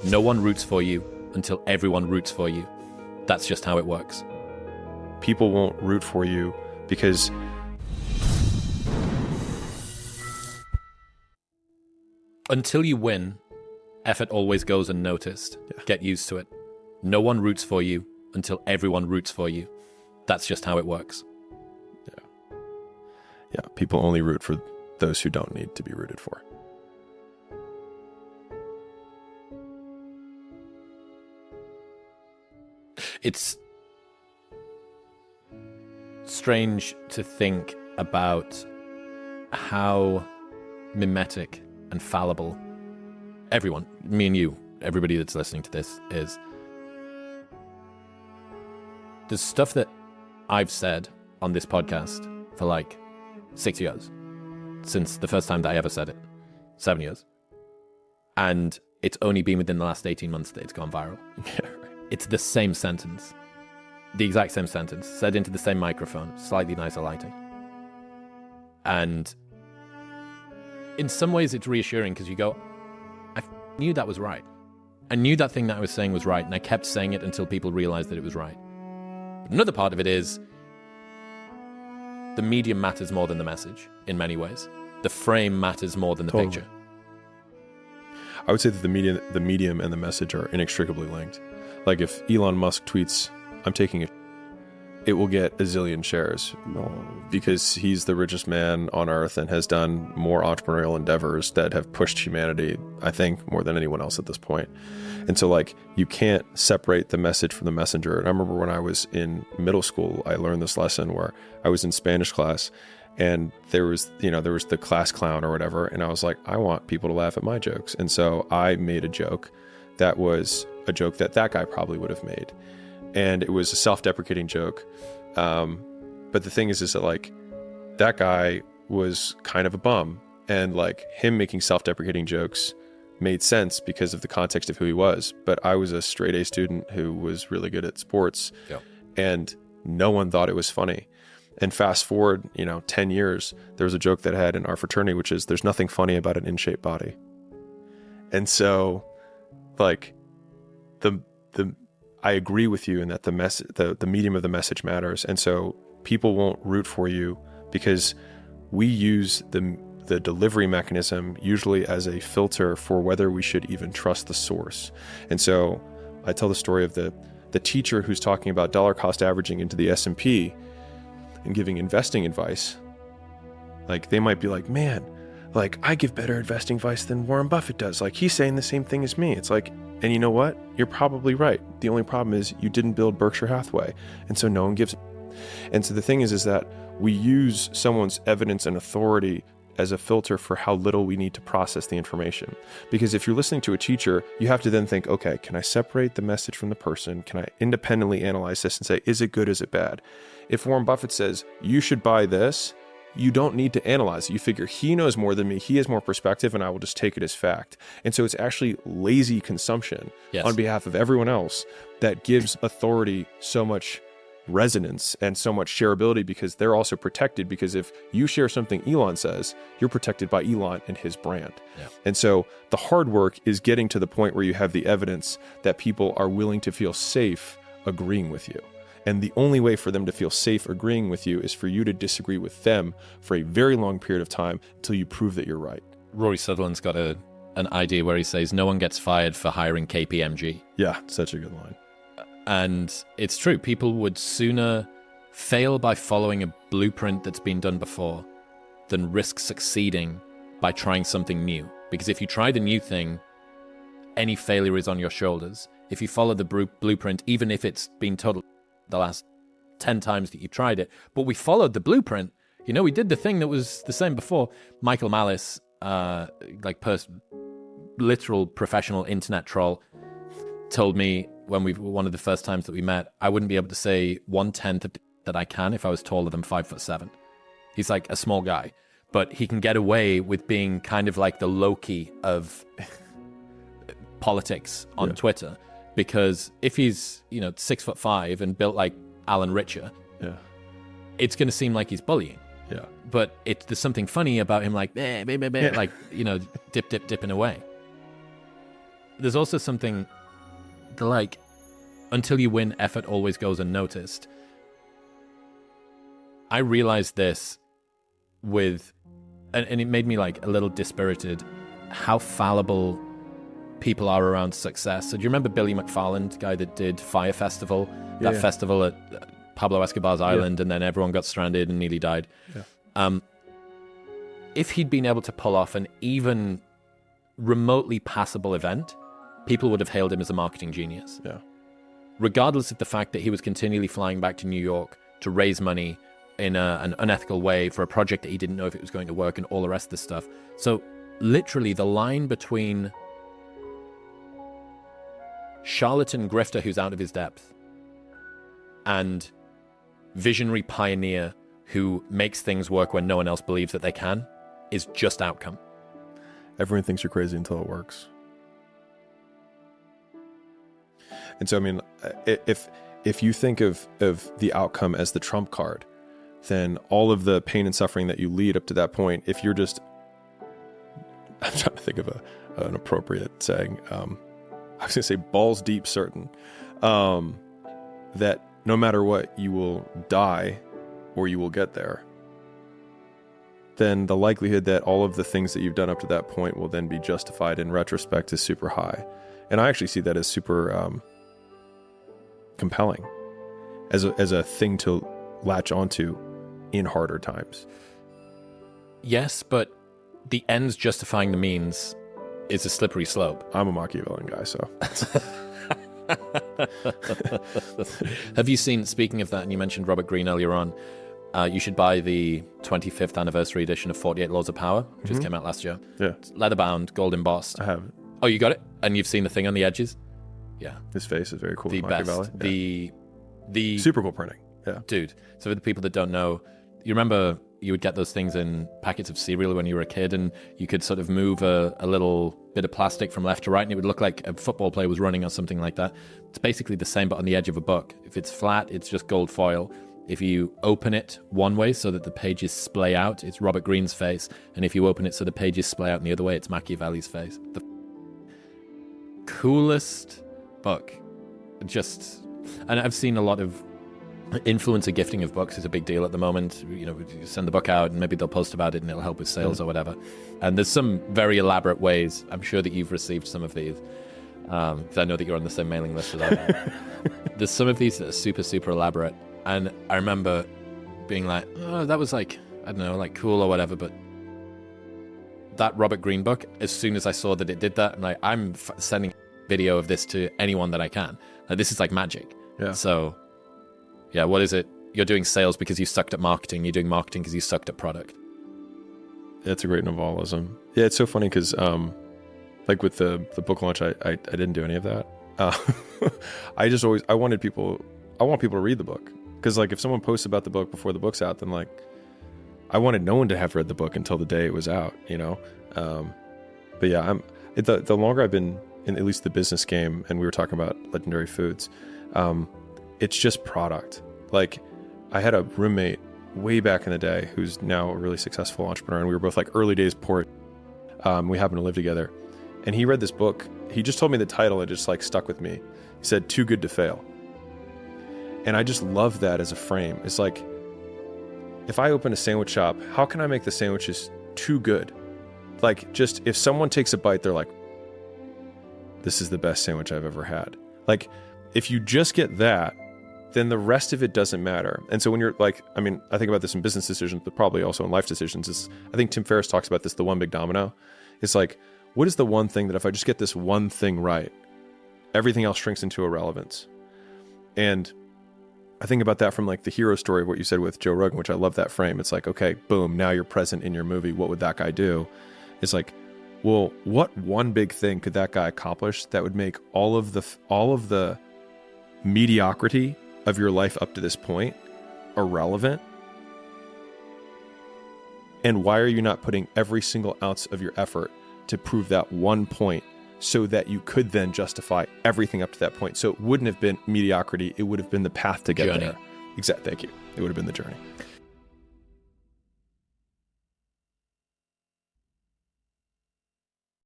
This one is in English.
No one roots for you until everyone roots for you. That's just how it works. People won't root for you because until you win, effort always goes unnoticed. Yeah. Get used to it. No one roots for you until everyone roots for you. That's just how it works. Yeah, people only root for those who don't need to be rooted for. It's strange to think about how mimetic and fallible everyone, me and you, everybody that's listening to this is. There's stuff that I've said on this podcast for like 6 years, since the first time that I ever said it, 7 years. And it's only been within the last 18 months that it's gone viral. Yeah. It's the same sentence, the exact same sentence, said into the same microphone, slightly nicer lighting. And in some ways it's reassuring because you go, I knew that was right. I knew that thing that I was saying was right, and I kept saying it until people realized that it was right. But another part of it is the medium matters more than the message in many ways. The frame matters more than the picture. I would say that the medium and the message are inextricably linked. Like if Elon Musk tweets, I'm taking it, it will get a zillion shares because he's the richest man on earth and has done more entrepreneurial endeavors that have pushed humanity, I think, more than anyone else at this point. And so like you can't separate the message from the messenger. And I remember when I was in middle school, I learned this lesson where I was in Spanish class and there was the class clown or whatever. And I was like, I want people to laugh at my jokes. And so I made a joke that was a joke that guy probably would have made. And it was a self-deprecating joke. But the thing is that like that guy was kind of a bum, and like him making self-deprecating jokes made sense because of the context of who he was. But I was a straight A student who was really good at sports, and no one thought it was funny. And fast forward, 10 years, there was a joke that I had in our fraternity, which is there's nothing funny about an in-shape body. And so like I agree with you in that the medium of the message matters. And so people won't root for you because we use the delivery mechanism usually as a filter for whether we should even trust the source. And so I tell the story of the teacher who's talking about dollar cost averaging into the S&P and giving investing advice. Like they might be like, man, like I give better investing advice than Warren Buffett does. Like he's saying the same thing as me. It's like, and you know what? You're probably right. The only problem is you didn't build Berkshire Hathaway. And so no one gives. And so the thing is that we use someone's evidence and authority as a filter for how little we need to process the information. Because if you're listening to a teacher, you have to then think, okay, can I separate the message from the person? Can I independently analyze this and say, is it good, is it bad? If Warren Buffett says, you should buy this, you don't need to analyze it. You figure he knows more than me, he has more perspective, and I will just take it as fact. And so it's actually lazy consumption on behalf of everyone else that gives authority so much resonance and so much shareability, because they're also protected, because if you share something Elon says, you're protected by Elon and his brand. And so the hard work is getting to the point where you have the evidence that people are willing to feel safe agreeing with you. And the only way for them to feel safe agreeing with you is for you to disagree with them for a very long period of time until you prove that you're right. Rory Sutherland's got an idea where he says, no one gets fired for hiring KPMG. Yeah, such a good line. And it's true. People would sooner fail by following a blueprint that's been done before than risk succeeding by trying something new. Because if you try the new thing, any failure is on your shoulders. If you follow the blueprint, even if it's been total the last 10 times that you tried it, but we followed the blueprint. We did the thing that was the same before. Michael Malice, literal professional internet troll, told me one of the first times that we met, I wouldn't be able to say 1/10 of that I can if I was taller than 5'7". He's like a small guy, but he can get away with being kind of like the Loki of politics on Twitter. Because if he's, 6'5" and built like Alan Richer, it's going to seem like he's bullying. Yeah. But there's something funny about him, like, dipping away. there's also something that, like, until you win, effort always goes unnoticed. I realized this with, and it made me like a little dispirited, how fallible people are around success. So do you remember Billy McFarland, the guy that did Fire Festival, that festival at Pablo Escobar's island, and then everyone got stranded and nearly died? Yeah. If he'd been able to pull off an even remotely passable event, people would have hailed him as a marketing genius. Yeah. Regardless of the fact that he was continually flying back to New York to raise money in an unethical way for a project that he didn't know if it was going to work and all the rest of this stuff. So literally the line between charlatan grifter who's out of his depth and visionary pioneer who makes things work when no one else believes that they can is just outcome. Everyone thinks you're crazy until it works. And so, I mean, if you think of the outcome as the trump card, then all of the pain and suffering that you lead up to that point, if you're just, I'm trying to think of an appropriate saying, I was going to say balls deep certain, that no matter what, you will die or you will get there, then the likelihood that all of the things that you've done up to that point will then be justified in retrospect is super high. And I actually see that as super compelling, as a thing to latch onto in harder times. Yes, but the ends justifying the means is a slippery slope. I'm a Machiavellian guy, so. Have you seen, speaking of that, and you mentioned Robert Greene earlier on, you should buy the 25th anniversary edition of 48 Laws of Power, which just came out last year. Yeah. It's leather-bound, gold embossed. I have. Oh, you got it? And you've seen the thing on the edges? Yeah. His face is very cool. The best. Yeah. The super cool printing. Yeah. Dude. So for the people that don't know, you remember you would get those things in packets of cereal when you were a kid, and you could sort of move a little bit of plastic from left to right, and it would look like a football player was running or something like that. It's basically the same, but on the edge of a book. If it's flat, it's just gold foil. If you open it one way so that the pages splay out, it's Robert Greene's face. And if you open it so the pages splay out in the other way, it's Machiavelli's face. The coolest book. And I've seen a lot of influencer gifting of books is a big deal at the moment. You know, you send the book out and maybe they'll post about it and it'll help with sales or whatever. And there's some very elaborate ways. I'm sure that you've received some of these, because I know that you're on the same mailing list as I am. There's some of these that are super, super elaborate. And I remember being like, oh, that was like, I don't know, like cool or whatever. But that Robert Greene book, as soon as I saw that it did that, I'm sending video of this to anyone that I can. Like, this is like magic. Yeah. So, yeah, what is it? You're doing sales because you sucked at marketing. You're doing marketing because you sucked at product. It's a great Navalism. Yeah, it's so funny because, like with the book launch, I didn't do any of that. I want people to read the book. Because, like, if someone posts about the book before the book's out, then, like, I wanted no one to have read the book until the day it was out, you know? But yeah, the longer I've been in at least the business game, and we were talking about Legendary Foods, it's just product. Like, I had a roommate way back in the day who's now a really successful entrepreneur, and we were both like early days port. We happened to live together, and he read this book. He just told me the title, and it just like stuck with me. He said, "Too Good to Fail." And I just love that as a frame. It's like, if I open a sandwich shop, how can I make the sandwiches too good? Like, just if someone takes a bite, they're like, this is the best sandwich I've ever had. Like, if you just get that, then the rest of it doesn't matter. And so when you're like, I mean, I think about this in business decisions, but probably also in life decisions. I think Tim Ferriss talks about this, the one big domino. It's like, what is the one thing that if I just get this one thing right, everything else shrinks into irrelevance? And I think about that from like the hero story of what you said with Joe Rogan, which I love that frame. It's like, okay, boom, now you're present in your movie. What would that guy do? It's like, well, what one big thing could that guy accomplish that would make all of the mediocrity of your life up to this point irrelevant? And why are you not putting every single ounce of your effort to prove that one point so that you could then justify everything up to that point? So it wouldn't have been mediocrity. It would have been the path to get there. Exactly. Thank you. It would have been the journey.